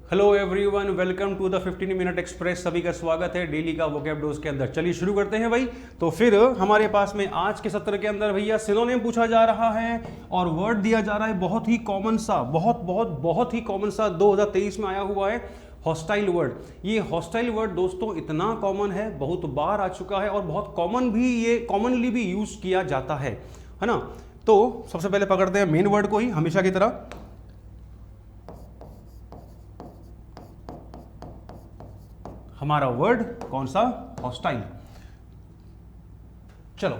Hello everyone, welcome to the 15 minute express. सभी का स्वागत है डेली का वोकैब डोज के अंदर। चलिए शुरू करते हैं भाई। तो फिर हमारे पास में आज के सत्र के अंदर भैया सिनोनिम पूछा जा रहा है और वर्ड दिया जा रहा है बहुत ही कॉमन सा, बहुत ही कॉमन सा 2023 में आया हुआ है, हॉस्टाइल वर्ड। ये हॉस्टाइल वर्ड दोस्तों इतना कॉमन है, बहुत बार आ चुका है और बहुत कॉमन भी, ये कॉमनली भी यूज किया जाता है ना। तो सबसे पहले पकड़ते हैं मेन वर्ड को ही हमेशा की तरह। हमारा वर्ड कौन सा? हॉस्टाइल। चलो,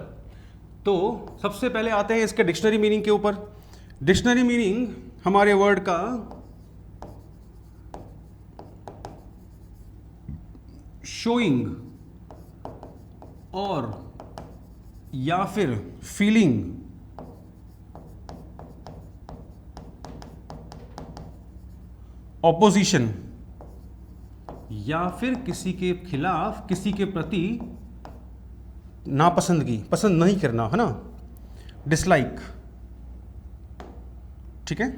तो सबसे पहले आते हैं इसके डिक्शनरी मीनिंग के ऊपर। डिक्शनरी मीनिंग हमारे वर्ड का शोइंग और या फिर फीलिंग ऑपोजिशन या फिर किसी के खिलाफ, किसी के प्रति नापसंदगी, पसंद नहीं करना, है ना, डिसलाइक। ठीक है।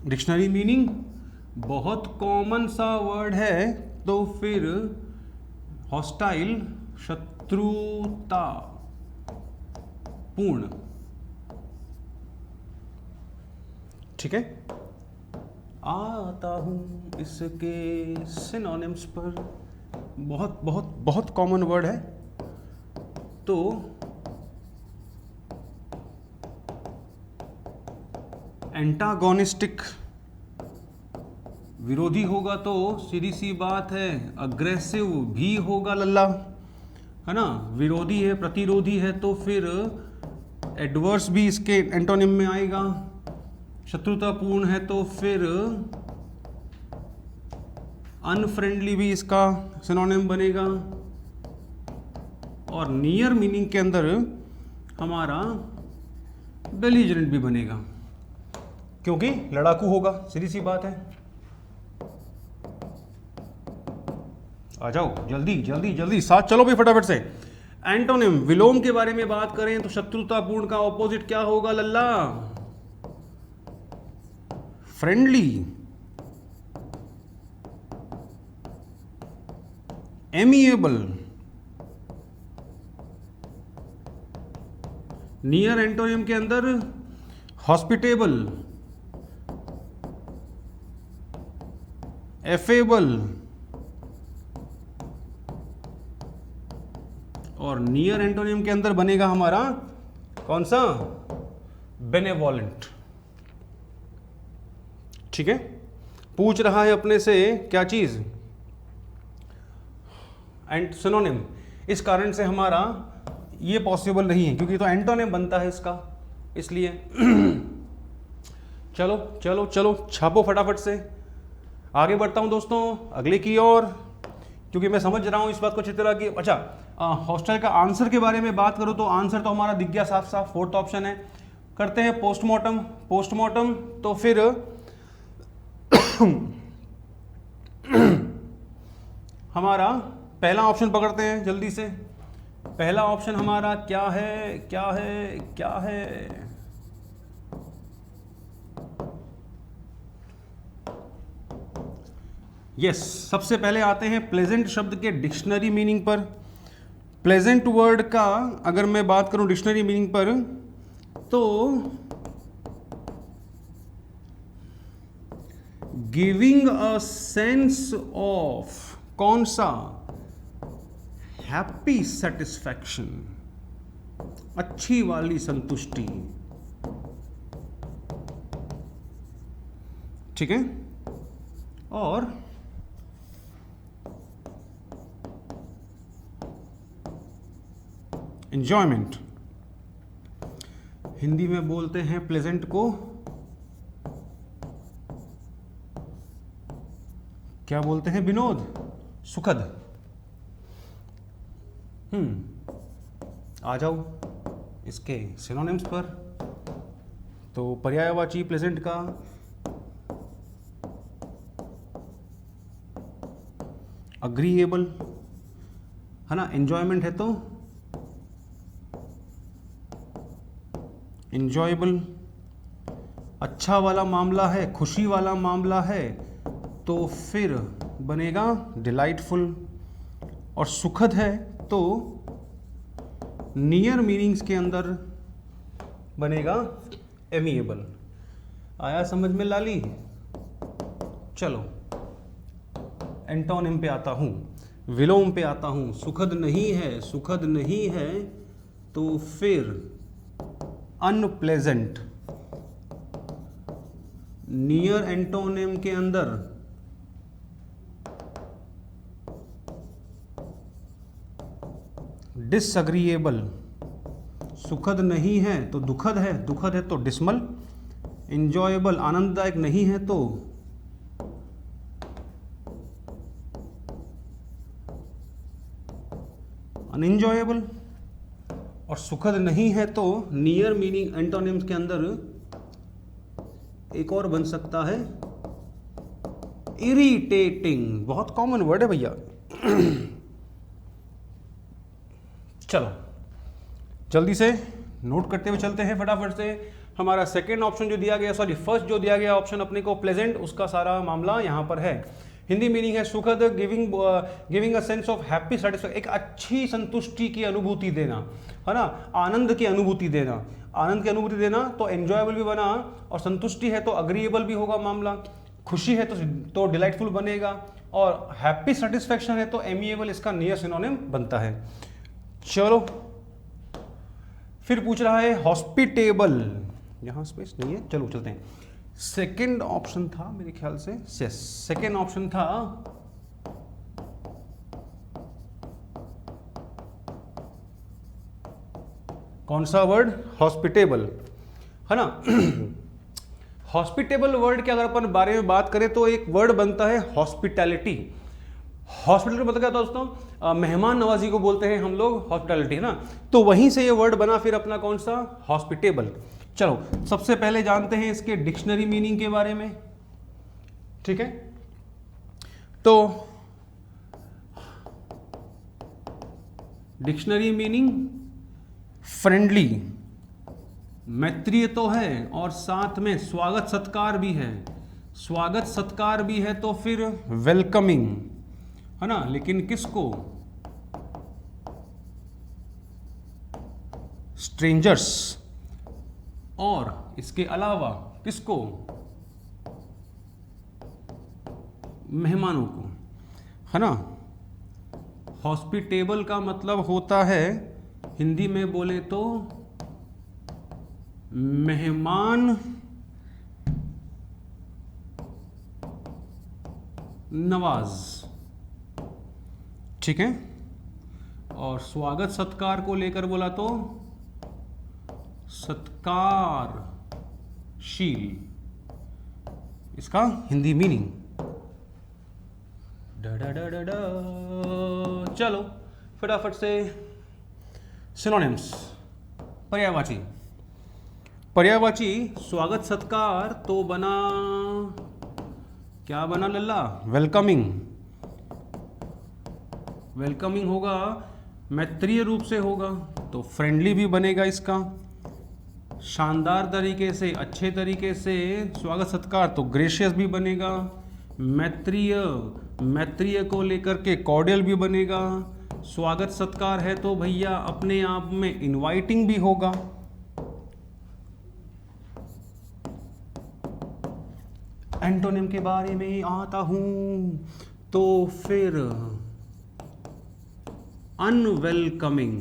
डिक्शनरी मीनिंग बहुत कॉमन सा वर्ड है, तो फिर हॉस्टाइल शत्रुता पूर्ण। ठीक है। आता हूं इसके सिनोनिम्स पर। बहुत बहुत बहुत कॉमन वर्ड है। तो एंटागोनिस्टिक विरोधी होगा तो सीधी सी बात है अग्रेसिव भी होगा लल्ला, है ना। विरोधी है, प्रतिरोधी है, तो फिर एडवर्स भी इसके एंटोनिम में आएगा। शत्रुतापूर्ण है तो फिर अनफ्रेंडली भी इसका सिनोनिम बनेगा। और नियर मीनिंग के अंदर हमारा बेलिजरेंट भी बनेगा, क्योंकि लड़ाकू होगा, सीधी सी बात है। आ जाओ जल्दी जल्दी जल्दी, साथ चलो भी फटाफट से। एंटोनिम विलोम के बारे में बात करें तो शत्रुतापूर्ण का ऑपोजिट क्या होगा लल्ला? Friendly, amiable. नियर एंटोनिम के अंदर हॉस्पिटेबल, एफेबल। और नियर एंटोनिम के अंदर बनेगा हमारा कौन सा? बेनेवोलेंट। ठीक है। पूछ रहा है अपने से क्या चीज? And synonym. इस कारण से हमारा ये पॉसिबल नहीं है, क्योंकि तो एंटोनिम बनता है इसका, इसलिए चलो चलो चलो छापो फटाफट से। आगे बढ़ता हूं दोस्तों अगले की ओर, क्योंकि मैं समझ रहा हूं इस बात को अच्छी तरह की। अच्छा, हॉस्टल का आंसर के बारे में बात करूं तो आंसर तो हमारा दिख गया साफ साफ, फोर्थ ऑप्शन है। करते हैं पोस्टमार्टम। पोस्टमार्टम तो फिर हमारा पहला ऑप्शन पकड़ते हैं जल्दी से। पहला ऑप्शन हमारा क्या है? क्या है? क्या है? यस, सबसे पहले आते हैं प्लेजेंट शब्द के डिक्शनरी मीनिंग पर। प्लेजेंट वर्ड का अगर मैं बात करूं डिक्शनरी मीनिंग पर, तो गिविंग अ सेंस ऑफ कौन सा? हैप्पी सेटिस्फैक्शन, अच्छी वाली संतुष्टि। ठीक है। और एंजॉयमेंट, हिंदी में बोलते हैं प्लेजेंट को क्या बोलते हैं विनोद? सुखद। आ जाओ इसके सिनोनिम्स पर। तो पर्यायवाची प्लेजेंट का अग्रीएबल, है ना। एंजॉयमेंट है तो enjoyable, अच्छा वाला मामला है, खुशी वाला मामला है, तो फिर बनेगा डिलाइटफुल। और सुखद है तो नियर मीनिंग्स के अंदर बनेगा एमिएबल। आया समझ में लाली? चलो एंटोनिम पे आता हूं, विलोम पे आता हूं। सुखद नहीं है, सुखद नहीं है तो फिर अनप्लेजेंट। नियर एंटोनिम के अंदर डिसएग्रीएबल। सुखद नहीं है तो दुखद है, दुखद है तो डिसमल। इंजॉयबल आनंददायक नहीं है तो अनइंजॉयबल। और सुखद नहीं है तो नियर मीनिंग एंटोनिम्स के अंदर एक और बन सकता है इरिटेटिंग। बहुत कॉमन वर्ड है भैया। चलो जल्दी से नोट करते हुए चलते हैं फटाफट से। हमारा सेकेंड ऑप्शन जो दिया गया, सॉरी फर्स्ट जो दिया गया ऑप्शन अपने को प्लेजेंट, उसका सारा मामला यहां पर है। हिंदी मीनिंग है सुखद, giving a sense of happy satisfaction, एक अच्छी संतुष्टि की अनुभूति देना, है ना, आनंद की अनुभूति देना। आनंद की अनुभूति देना तो एंजॉयबल भी बना, और संतुष्टि है तो अग्रीएबल भी होगा मामला, खुशी है तो डिलाइटफुल बनेगा, और हैप्पी सेटिस्फैक्शन है तो एमिएबल इसका नियर सिनोनिम बनता है। चलो फिर पूछ रहा है हॉस्पिटेबल, यहां स्पेस नहीं है, चलो चलते हैं। सेकंड ऑप्शन था मेरे ख्याल से, सेकंड ऑप्शन था कौन सा वर्ड? हॉस्पिटेबल, है ना। हॉस्पिटेबल वर्ड के अगर अपन बारे में बात करें तो एक वर्ड बनता है हॉस्पिटैलिटी। हॉस्पिटल मतलब क्या था दोस्तों? मेहमान नवाजी को बोलते हैं हम लोग हॉस्पिटैलिटी, है ना। तो वहीं से ये वर्ड बना फिर अपना कौन सा? हॉस्पिटेबल। चलो सबसे पहले जानते हैं इसके डिक्शनरी मीनिंग के बारे में, ठीक है। तो डिक्शनरी मीनिंग फ्रेंडली, मैत्रीय तो है, और साथ में स्वागत सत्कार भी है। स्वागत सत्कार भी है तो फिर वेलकमिंग, है ना। लेकिन किसको? स्ट्रेंजर्स। और इसके अलावा किसको? मेहमानों को, है ना। हॉस्पिटेबल का मतलब होता है हिंदी में बोले तो मेहमान नवाज, ठीक है। और स्वागत सत्कार को लेकर बोला तो सत्कारशील, इसका हिंदी मीनिंग। चलो फटाफट से सिनोनिम्स। पर्यायवाची, पर्यायवाची स्वागत सत्कार तो बना, क्या बना लल्ला? वेलकमिंग। वेलकमिंग होगा, मैत्रीय रूप से होगा तो फ्रेंडली भी बनेगा इसका। शानदार तरीके से, अच्छे तरीके से स्वागत सत्कार तो ग्रेशियस भी बनेगा। मैत्रीय, मैत्रीय को लेकर के कॉर्डियल भी बनेगा। स्वागत सत्कार है तो भैया अपने आप में इनवाइटिंग भी होगा। एंटोनिम के बारे में आता हूं तो फिर अनवेलकमिंग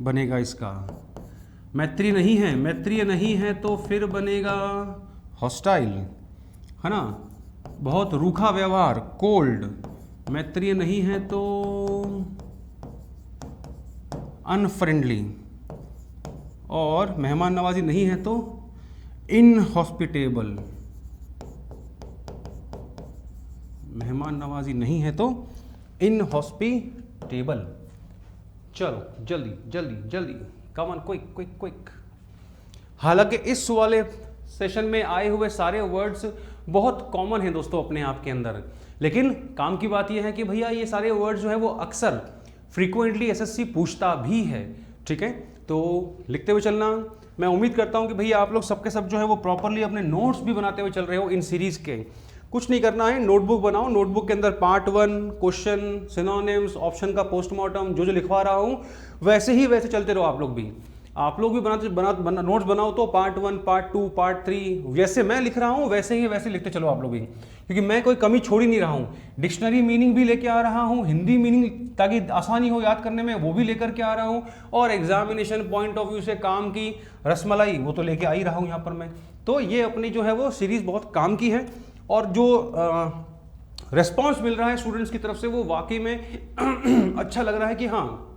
बनेगा इसका। मैत्री नहीं है, मैत्रीय नहीं है तो फिर बनेगा हॉस्टाइल, है ना। बहुत रूखा व्यवहार, कोल्ड। मैत्रीय नहीं है तो अनफ्रेंडली, और मेहमान नवाजी नहीं है तो इनहॉस्पिटेबल। मेहमान नवाजी नहीं है तो इनहॉस्पिटेबल। चलो जल्दी जल्दी जल्दी, come on, quick quick quick. हालांकि इस वाले सेशन में आए हुए सारे वर्ड्स बहुत कॉमन हैं दोस्तों अपने आप के अंदर, लेकिन काम की बात यह है कि भैया ये सारे वर्ड्स जो है वो अक्सर फ्रीक्वेंटली एसएससी पूछता भी है, ठीक है। तो लिखते हुए चलना। मैं उम्मीद करता हूँ कि भैया आप लोग सबके सब जो है वो प्रॉपरली अपने नोट्स भी बनाते हुए चल रहे हो इन सीरीज़ के। कुछ नहीं करना है, नोटबुक बनाओ, नोटबुक के अंदर पार्ट 1 क्वेश्चन, सिनोनिम्स, ऑप्शन का पोस्टमार्टम जो जो लिखवा रहा हूँ वैसे चलते रहो। आप लोग भी नोट्स बनाओ तो पार्ट 1, पार्ट 2, पार्ट 3 जैसे मैं लिख रहा हूँ वैसे लिखते चलो आप लोग भी, क्योंकि मैं कोई कमी छोड़ ही नहीं रहा हूँ। डिक्शनरी मीनिंग भी लेके आ रहा हूँ, हिंदी मीनिंग ताकि आसानी हो याद करने में वो भी लेकर के आ रहा हूँ, और एग्जामिनेशन पॉइंट ऑफ व्यू से काम की रसमलाई वो तो लेके आ ही रहा हूँ यहाँ पर मैं। तो ये अपनी जो है वो सीरीज़ बहुत काम की है, और जो रिस्पॉन्स मिल रहा है स्टूडेंट्स की तरफ से वो वाकई में अच्छा लग रहा है कि हाँ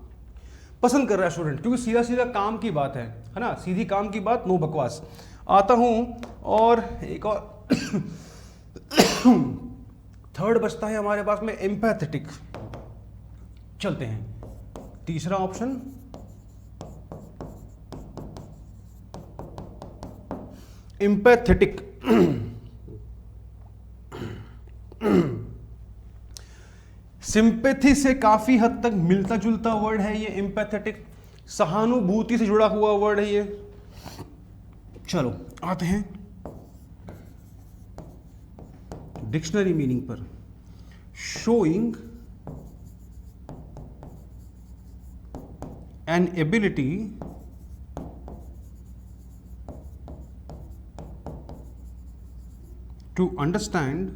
पसंद कर रहा है स्टूडेंट, क्योंकि सीधा सीधा काम की बात है ना, सीधी काम की बात, नो बकवास। आता हूँ और एक और थर्ड बचता है हमारे पास में एम्पैथेटिक। चलते हैं तीसरा ऑप्शन, एम्पैथेटिक। सिंपैथी से काफी हद तक मिलता जुलता वर्ड है ये एम्पैथेटिक, सहानुभूति से जुड़ा हुआ वर्ड है ये। चलो आते हैं डिक्शनरी मीनिंग पर। Showing an ability to understand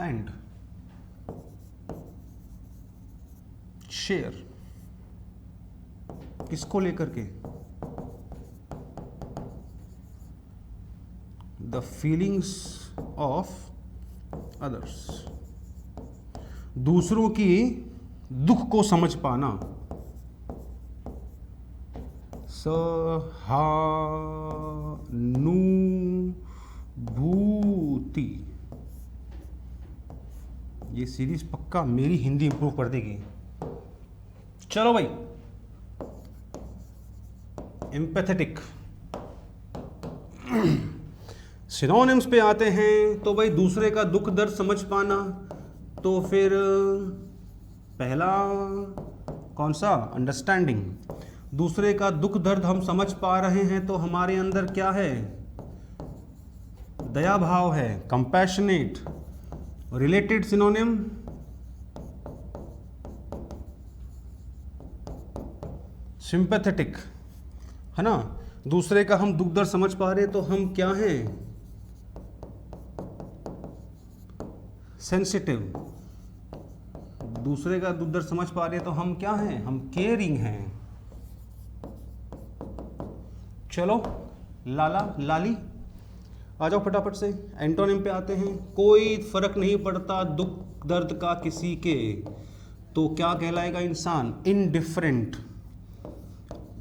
and share. किसको लेकर के? द फीलिंग्स ऑफ अदर्स, दूसरों की दुख को समझ पाना। सहानुभूति। ये सीरीज पक्का मेरी हिंदी इंप्रूव कर देगी। चलो भाई, एम्पैथेटिक। सिनोनिम्स पे आते हैं तो भाई दूसरे का दुख दर्द समझ पाना, तो फिर पहला कौन सा? अंडरस्टैंडिंग। दूसरे का दुख दर्द हम समझ पा रहे हैं तो हमारे अंदर क्या है? दया भाव है, कंपैशनेट। रिलेटेड सिनोनिम सिंपैथेटिक, है ना। दूसरे का हम दुख दर्द समझ पा रहे तो हम क्या हैं? सेंसिटिव। दूसरे का दुख दर्द समझ पा रहे तो हम क्या हैं? हम केयरिंग हैं। चलो लाला लाली आ जाओ फटाफट से। एंटोनिम पे आते हैं। कोई फर्क नहीं पड़ता दुख दर्द का किसी के, तो क्या कहलाएगा इंसान? इनडिफरेंट।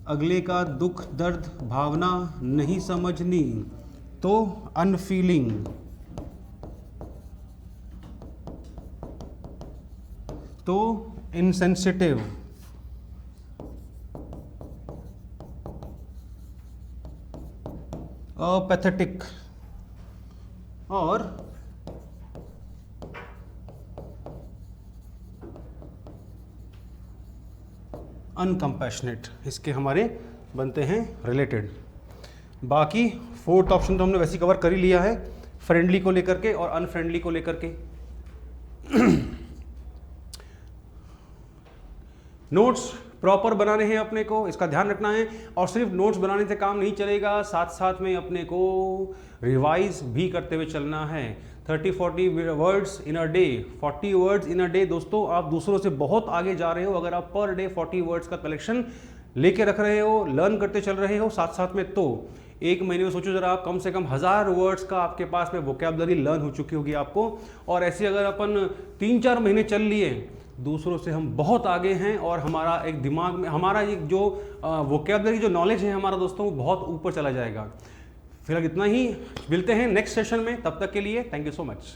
अगले का दुख दर्द भावना नहीं समझनी, तो अनफीलिंग। तो इनसेंसिटिव। अपैथेटिक और अनकम्पैशनेट। इसके हमारे बनते हैं रिलेटेड। बाकी फोर्थ ऑप्शन तो हमने वैसे कवर कर ही लिया है, फ्रेंडली को लेकर के और अनफ्रेंडली को लेकर के। नोट्स प्रॉपर बनाने हैं अपने को, इसका ध्यान रखना है। और सिर्फ नोट्स बनाने से काम नहीं चलेगा, साथ साथ में अपने को रिवाइज भी करते हुए चलना है। 30-40 words in a day, 40 words in a day. दोस्तों आप दूसरों से बहुत आगे जा रहे हो अगर आप पर डे 40 वर्ड्स का कलेक्शन लेके रख रहे हो, लर्न करते चल रहे हो साथ साथ में। तो एक महीने में सोचो जरा, आप कम से कम 1000 वर्ड्स का आपके पास में वोकैबुलरी लर्न हो चुकी होगी आपको। और ऐसे अगर अपन 3-4 महीने चल लिए, दूसरों से हम बहुत आगे हैं और हमारा एक दिमाग में हमारा एक जो वोकैबुलरी जो नॉलेज है हमारा दोस्तों वो बहुत ऊपर चला जाएगा। फिलहाल इतना ही, मिलते हैं नेक्स्ट सेशन में, तब तक के लिए थैंक यू सो मच।